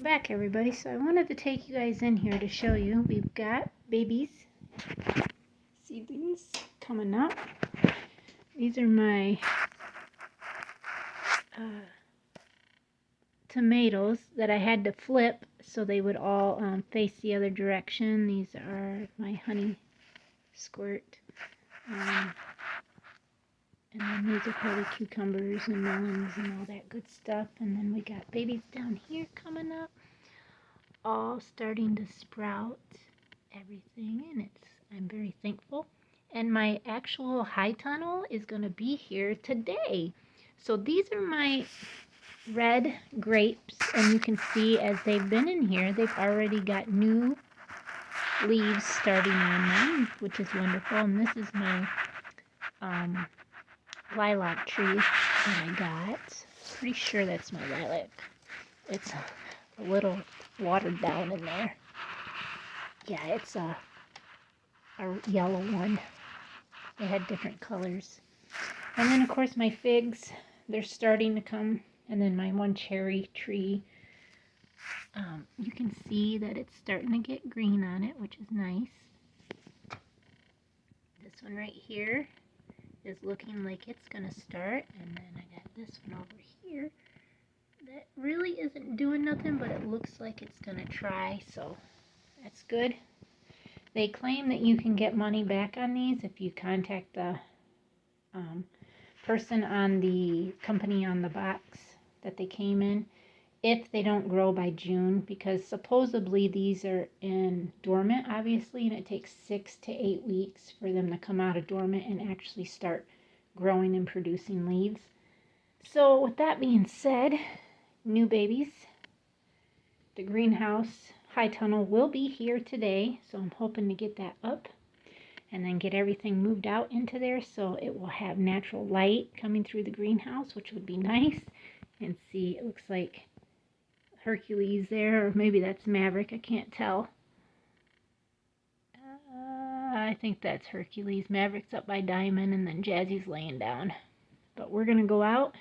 Back everybody, so I wanted to take you guys in here to show you we've got babies, seedlings coming up. These are my tomatoes that I had to flip so they would all face the other direction. These are my honey squirt, and then these are probably cucumbers and melons and all that good stuff. And then we got babies down here coming up, all starting to sprout everything, and I'm very thankful. And my actual high tunnel is going to be here today. So these are my red grapes, and you can see as they've been in here, they've already got new leaves starting on them, which is wonderful. And this is my lilac tree that I got. Pretty sure that's my lilac. It's a little watered down in there. Yeah, it's a yellow one. They had different colors. And then of course my figs, they're starting to come. And then my one cherry tree, you can see that it's starting to get green on it, which is nice. This one right here is looking like it's gonna start. And then I got this one over here that really isn't doing nothing, but it looks like it's gonna try, so that's good. They claim that you can get money back on these if you contact the person on the company on the box that they came in, if they don't grow by June, because supposedly these are in dormant, obviously, and it takes 6 to 8 weeks for them to come out of dormant and actually start growing and producing leaves. So with that being said, new babies, the greenhouse high tunnel will be here today, so I'm hoping to get that up and then get everything moved out into there so it will have natural light coming through the greenhouse, which would be nice. And see, it looks like Hercules there, or maybe that's Maverick, I can't tell. I think that's Hercules. Maverick's up by Diamond, and then Jazzy's laying down. But we're gonna go out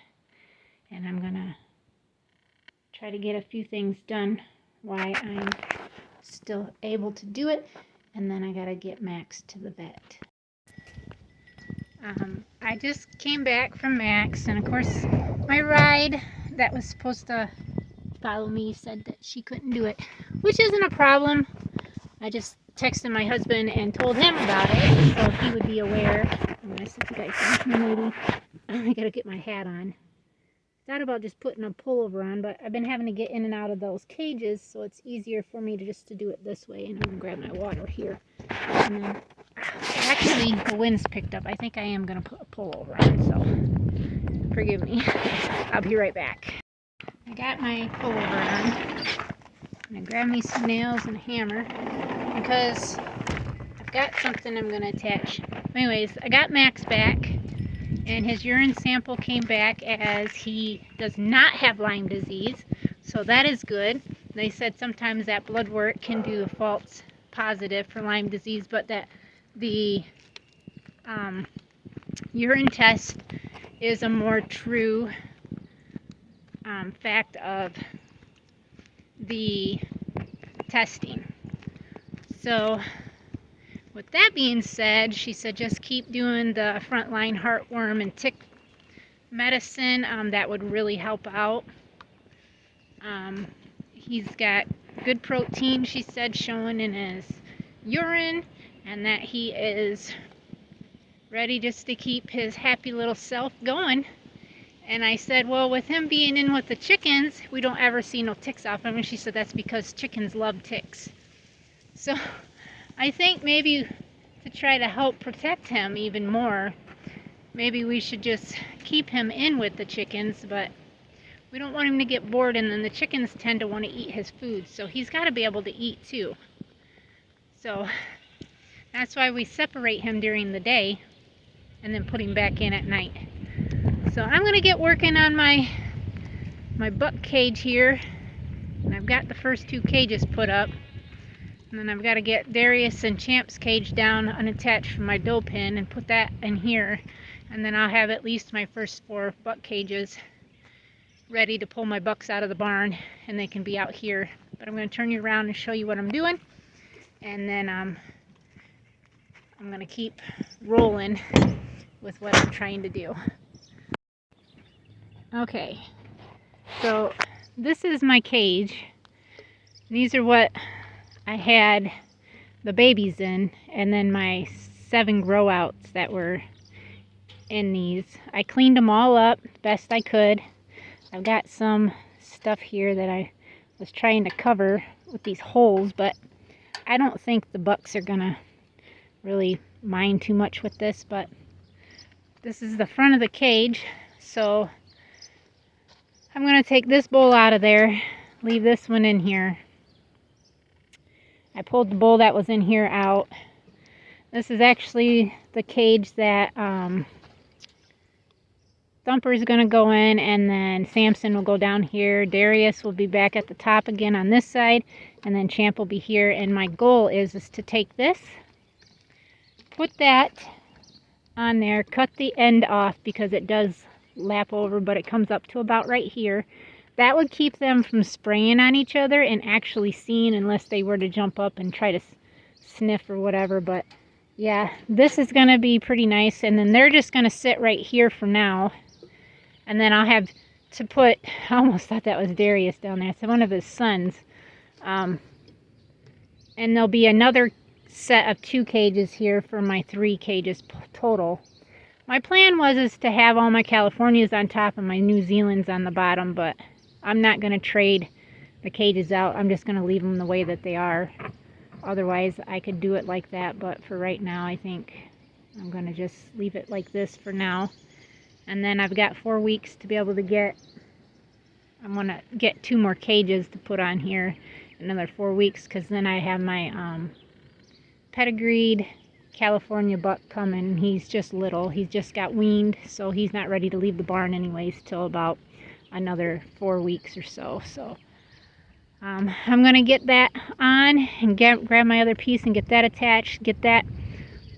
and I'm gonna try to get a few things done while I'm still able to do it, and then I gotta get Max to the vet. I just came back from Max, and of course my ride that was supposed to follow me said that she couldn't do it, which isn't a problem. I just texted my husband and told him about it so he would be aware. I'm gonna sit you guys down, maybe. I gotta get my hat on. Thought about just putting a pullover on, but I've been having to get in and out of those cages, so it's easier for me to just to do it this way. And I'm gonna grab my water here. And then, actually, the wind's picked up. I think I am gonna put a pullover on, so forgive me. I'll be right back. I got my pullover on. I'm gonna grab me some nails and a hammer because I've got something I'm gonna attach. Anyways, I got Max back, and his urine sample came back as he does not have Lyme disease, so that is good. They said sometimes that blood work can do a false positive for Lyme disease, but that the urine test is a more true fact of the testing. So with that being said, she said just keep doing the frontline heartworm and tick medicine. That would really help out. He's got good protein, she said, showing in his urine, and that he is ready just to keep his happy little self going. And I said, well, with him being in with the chickens, we don't ever see no ticks off him. And she said that's because chickens love ticks. So I think maybe to try to help protect him even more, maybe we should just keep him in with the chickens, but we don't want him to get bored, and then the chickens tend to want to eat his food, so he's got to be able to eat too. So that's why we separate him during the day and then put him back in at night. So I'm going to get working on my buck cage here, and I've got the first 2 cages put up. And then I've got to get Darius and Champ's cage down unattached from my doe pen and put that in here. And then I'll have at least my first 4 buck cages ready to pull my bucks out of the barn and they can be out here. But I'm going to turn you around and show you what I'm doing, and then I'm going to keep rolling with what I'm trying to do. Okay, so this is my cage. These are what I had the babies in, and then my 7 grow outs that were in these. I cleaned them all up best I could. I've got some stuff here that I was trying to cover with these holes, but I don't think the bucks are gonna really mind too much with this. But this is the front of the cage, so I'm gonna take this bowl out of there, leave this one in here. I pulled the bowl that was in here out. This is actually the cage that Thumper is going to go in, and then Samson will go down here. Darius will be back at the top again on this side, and then Champ will be here. And my goal is to take this, put that on there, cut the end off because it does lap over, but it comes up to about right here. That would keep them from spraying on each other and actually seeing, unless they were to jump up and try to sniff or whatever. But yeah, this is going to be pretty nice. And then they're just going to sit right here for now. And then I'll have to put, I almost thought that was Darius down there. It's one of his sons. And there'll be another set of 2 cages here for my 3 cages total. My plan is to have all my Californias on top and my New Zealands on the bottom, but I'm not going to trade the cages out. I'm just going to leave them the way that they are. Otherwise, I could do it like that, but for right now, I think I'm going to just leave it like this for now. And then I've got 4 weeks to be able to get, I'm going to get 2 more cages to put on here, another 4 weeks, because then I have my pedigreed California buck coming. He's just little. He's just got weaned, so he's not ready to leave the barn anyways till about another 4 weeks or so. So I'm going to get that on and grab my other piece and get that attached, get that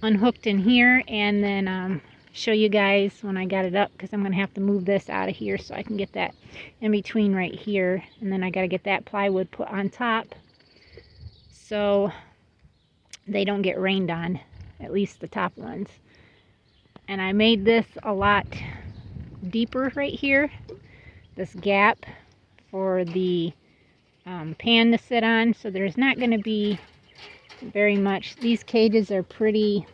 unhooked in here, and then show you guys when I got it up, because I'm going to have to move this out of here so I can get that in between right here. And then I got to get that plywood put on top so they don't get rained on, at least the top ones. And I made this a lot deeper right here, this gap for the pan to sit on, so there's not going to be very much. These cages are pretty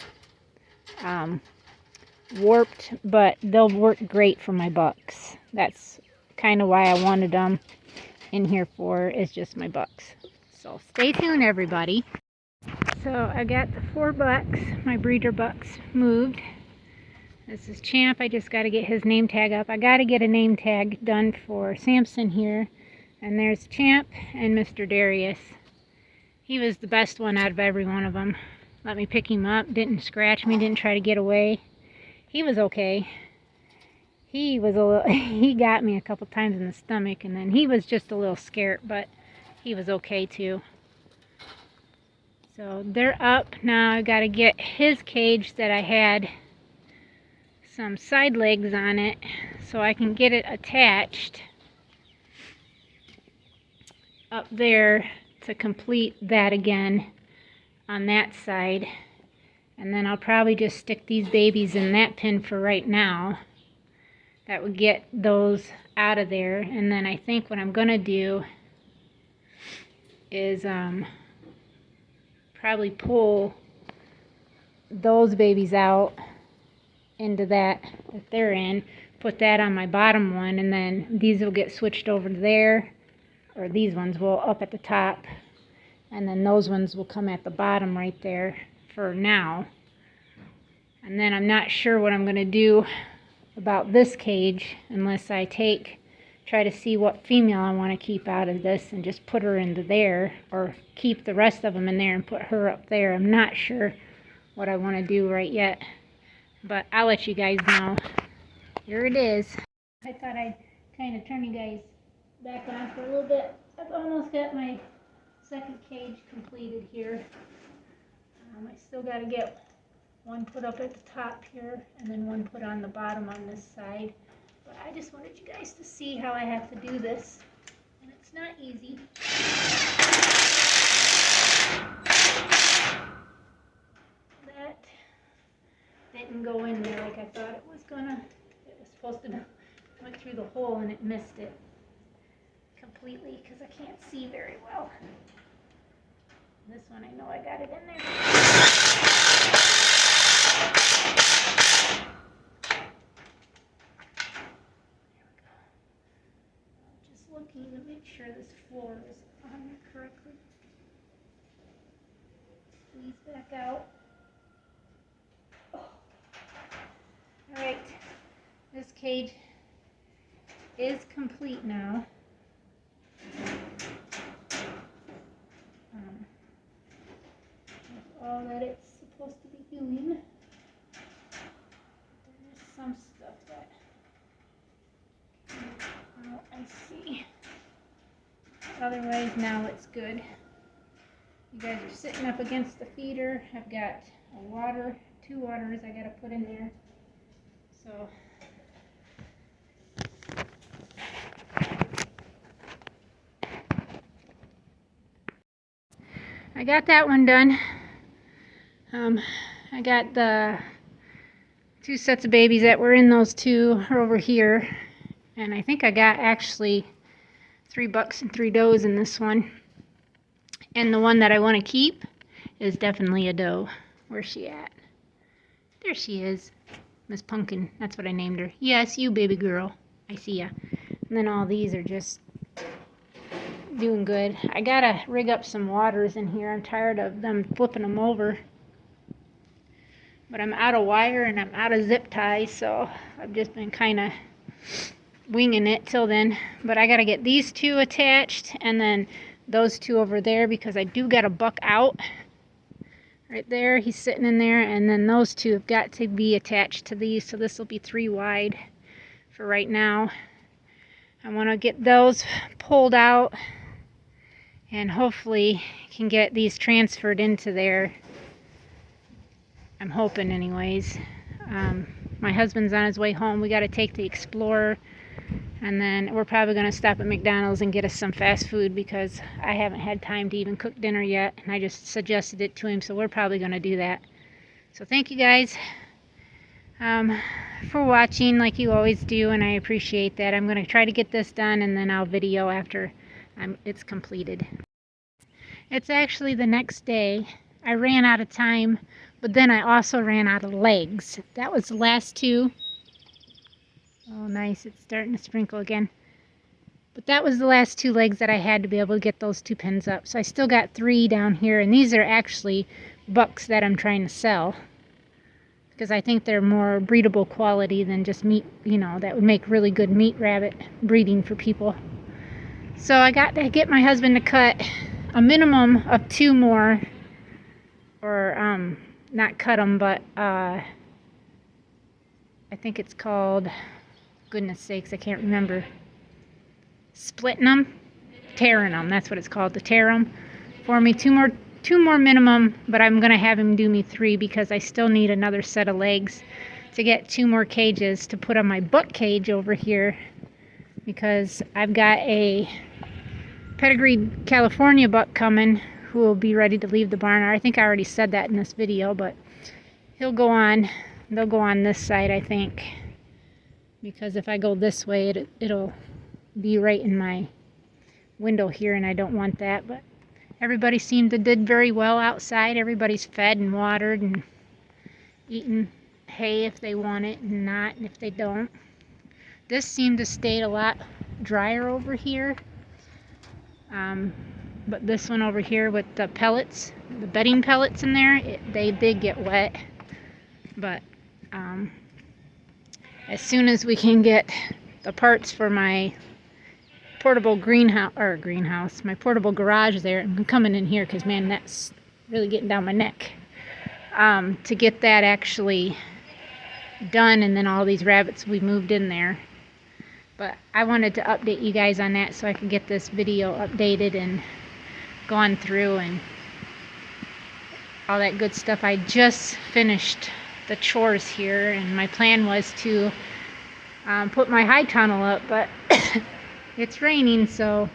warped, but they'll work great for my bucks. That's kind of why I wanted them in here for, is just my bucks. So stay tuned, everybody. So I got the 4 bucks, my breeder bucks, moved. This is Champ. I just got to get his name tag up. I got to get a name tag done for Samson here. And there's Champ and Mr. Darius. He was the best one out of every one of them. Let me pick him up, didn't scratch me, didn't try to get away. He was okay. He was a little, he got me a couple times in the stomach, and then he was just a little scared, but he was okay too. So they're up. Now I got to get his cage that I had some side legs on it so I can get it attached up there to complete that again on that side. And then I'll probably just stick these babies in that pen for right now. That would get those out of there. And then I think what I'm going to do is probably pull those babies out into that they're in, put that on my bottom one, and then these will get switched over to there, or these ones will up at the top, and then those ones will come at the bottom right there for now. And then I'm not sure what I'm going to do about this cage unless I try to see what female I want to keep out of this and just put her into there, or keep the rest of them in there and put her up there. I'm not sure what I want to do right yet, but I'll let you guys know. Here it is. I thought I'd kind of turn you guys back on for a little bit. I've almost got my second cage completed here. I still got to get one put up at the top here, and then one put on the bottom on this side. But I just wanted you guys to see how I have to do this. And it's not easy. That didn't go in there like I thought it was gonna. It was supposed to went through the hole and it missed it completely because I can't see very well. This one I know I got it in there. Just looking to make sure this floor is on there correctly. Squeeze back out. Oh. Alright, this cage is complete now. That's all that it's supposed to be doing. There's some stuff that I see. Otherwise, now it's good. You guys are sitting up against the feeder. I've got a water, 2 waters I gotta put in there. So I got that one done. I got the 2 sets of babies that were in those 2 are over here. And I think I got actually 3 bucks and 3 does in this one. And the one that I want to keep is definitely a doe. Where's she at? There she is. Miss Pumpkin. That's what I named her. Yes, you baby girl. I see ya. And then all these are just doing good. I gotta rig up some waters in here. I'm tired of them flipping them over. But I'm out of wire and I'm out of zip ties, so I've just been kind of winging it till then. But I gotta get these 2 attached and then those 2 over there because I do got a buck out. Right there, he's sitting in there, and then those 2 have got to be attached to these, so this will be 3 wide for right now. I want to get those pulled out and hopefully can get these transferred into there. I'm hoping anyways. My husband's on his way home. We got to take the Explorer, and then we're probably going to stop at McDonald's and get us some fast food because I haven't had time to even cook dinner yet, and I just suggested it to him, so we're probably going to do that. So thank you guys for watching like you always do, and I appreciate that. I'm going to try to get this done, and then I'll video after it's completed. It's actually the next day. I ran out of time, but then I also ran out of legs. That was the last 2. Oh, nice. It's starting to sprinkle again. But that was the last 2 legs that I had to be able to get those 2 pins up. So I still got 3 down here. And these are actually bucks that I'm trying to sell. Because I think they're more breedable quality than just meat, you know, that would make really good meat rabbit breeding for people. So I got to get my husband to cut a minimum of 2 more. Or, not cut them, but I think it's called... goodness sakes, I can't remember. Splitting them, tearing them. That's what it's called, to tear them for me. 2 more minimum, but I'm gonna have him do me 3 because I still need another set of legs to get 2 more cages to put on my buck cage over here because I've got a pedigreed California buck coming who will be ready to leave the barn. I think I already said that in this video, but he'll go on. They'll go on this side, I think. Because if I go this way, it'll be right in my window here, and I don't want that. But everybody seemed to did very well outside. Everybody's fed and watered and eating hay if they want it and not if they don't. This seemed to stay a lot drier over here. But this one over here with the pellets, the bedding pellets in there, they did get wet. But as soon as we can get the parts for my portable greenhouse, my portable garage there, I'm coming in here because, man, that's really getting down my neck, to get that actually done, and then all these rabbits we moved in there. But I wanted to update you guys on that so I could get this video updated and gone through and all that good stuff. I just finished the chores here, and my plan was to put my high tunnel up, but it's raining, so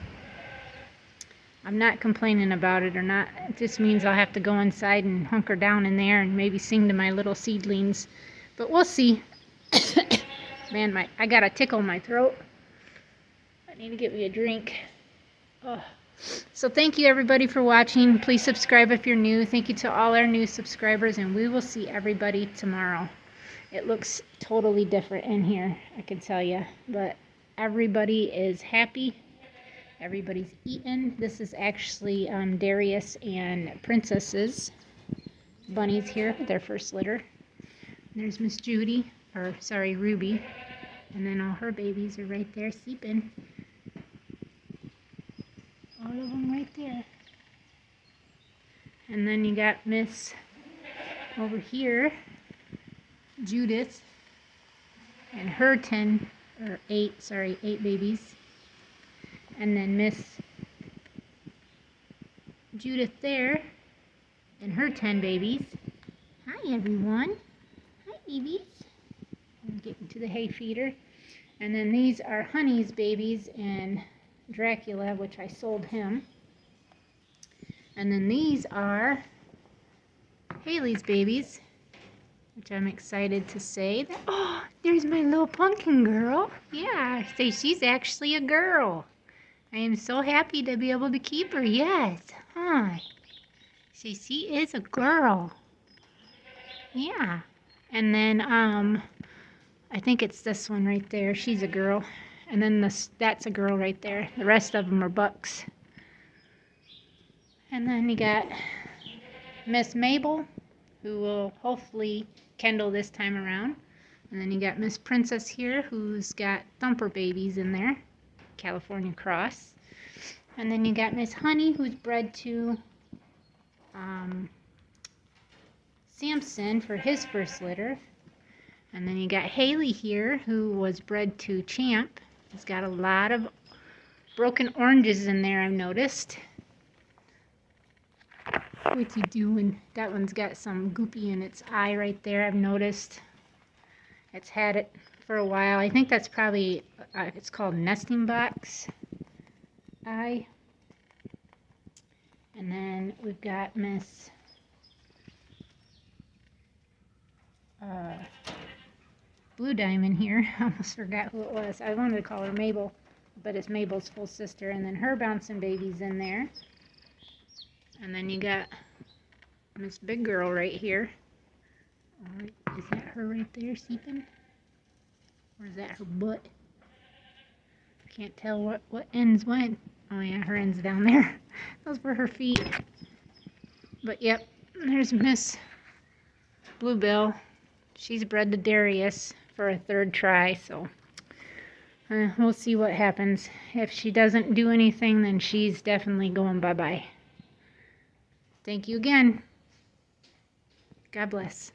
I'm not complaining about it or not. It just means I'll have to go inside and hunker down in there and maybe sing to my little seedlings. But we'll see. Man, I got a tickle in my throat. I need to get me a drink. Oh. So thank you everybody for watching. Please subscribe if you're new. Thank you to all our new subscribers, and we will see everybody tomorrow. It looks totally different in here, I can tell you. But everybody is happy. Everybody's eating. This is actually Darius and Princess's bunnies here, their first litter. There's Miss Judy, or sorry, Ruby. And then all her babies are right there sleeping. All of them right there. And then you got Miss over here, Judith, and her 8 babies. And then Miss Judith there, and her 10 babies. Hi everyone. Hi babies. I'm getting to the hay feeder. And then these are Honey's babies and Dracula, which I sold him. And then these are Haley's babies, which I'm excited to say that, oh, there's my little pumpkin girl. Yeah, say she's actually a girl. I am so happy to be able to keep her. Yes. Hi. See, she is a girl. Yeah. And then, I think it's this one right there. She's a girl. And then that's a girl right there. The rest of them are bucks. And then you got Miss Mabel, who will hopefully kendall this time around. And then you got Miss Princess here, who's got thumper babies in there. California Cross. And then you got Miss Honey, who's bred to Samson for his first litter. And then you got Haley here, who was bred to Champ. He's got a lot of broken oranges in there, I've noticed. What's he doing? That one's got some goopy in its eye right there, I've noticed. It's had it for a while. I think that's probably, it's called nesting box eye. And then we've got Miss Blue Diamond here. I almost forgot who it was. I wanted to call her Mabel, but it's Mabel's full sister. And then her bouncing baby's in there. And then you got Miss Big Girl right here. Is that her right there sleeping? Or is that her butt? Can't tell what ends when. Oh yeah, her end's down there. Those were her feet. But yep, there's Miss Bluebell. She's bred to Darius for a third try, so we'll see what happens. If she doesn't do anything, then she's definitely going bye-bye. Thank you again. God bless.